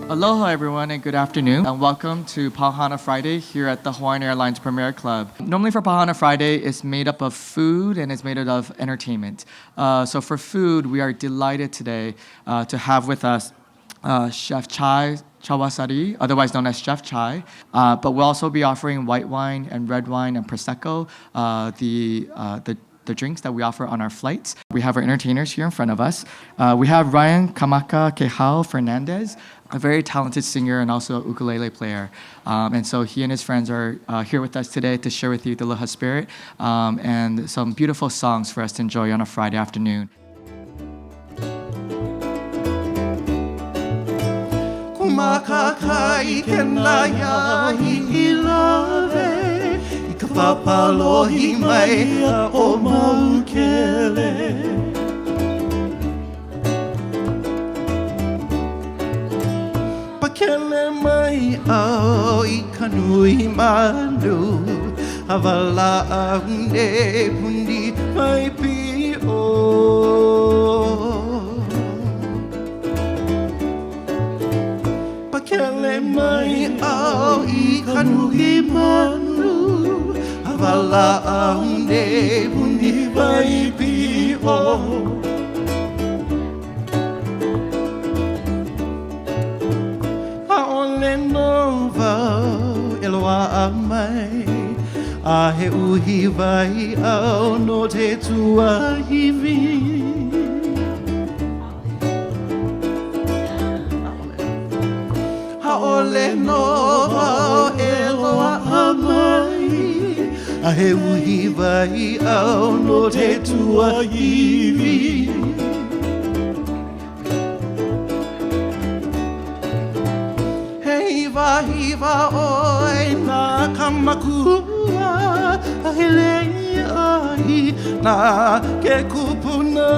Aloha everyone and good afternoon and welcome to Pau Hana Friday here at the Hawaiian Airlines Premier Club. Normally for Pau Hana Friday it's made up of food and it's made up of entertainment. So for food we are delighted today to have with us Chef Chaowasaree, otherwise known as Chef Chai. But we'll also be offering white wine and red wine and Prosecco, the drinks that we offer on our flights. We have our entertainers here in front of us. We have Ryan Kamakakehau Fernandez, a very talented singer and also a ukulele player. And so he and his friends are here with us today to share with you the Aloha spirit and some beautiful songs for us to enjoy on a Friday afternoon. Kumakakai kenaya hiʻilawe I ka papalohi mai o maukele Pakele mai au I ka nui manu Havala aune pundi mai pi o Pakele mai au I ka nui manu Havala aune pundi mai pi o Haole nova eloa a mai A he uhi vai au no te tua hivi Haole nova eloa a mai A he uhi vai au no te tua hivi Hiva oi na kamakua A he lei ai na ke kupuna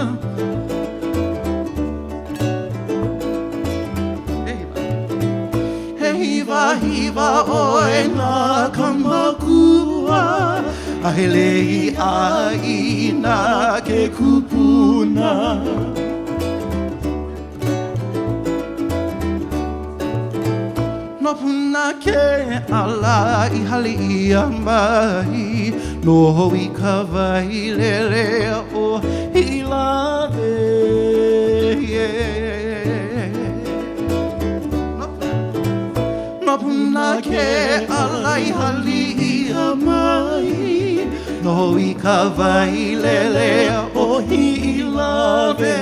Hiva oi na kamakua A he lei ai na ke kupuna No puna ke ala I hali I mai No hoi ka vai lele o Hiʻilawe No puna ke ala I hali I mai No hoi ka vai lele o Hiʻilawe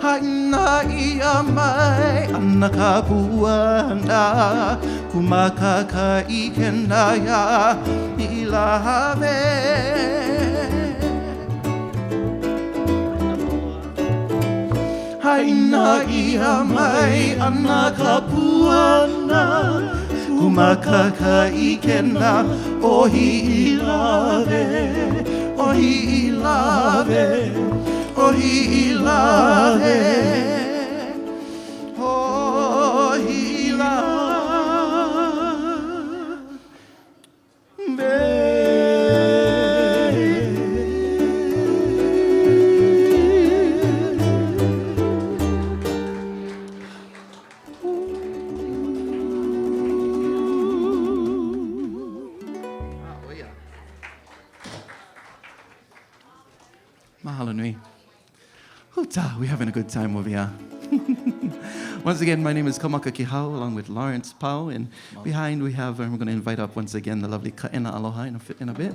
Haina ia mai ana ka puana Kumakakahi kenaya Hiʻilawe Haina ia mai ana ka puana Kumakakahi kena o Hiʻilawe O Hiʻilawe O Hiʻilawe, O Hiʻilawe. Mahalo nui. Huta, we're having a good time over here. Once again, my name is Kamakakehau, along with Lawrence Pau, and behind we have, we're going to invite up once again the lovely Ka'ena Aloha in a bit.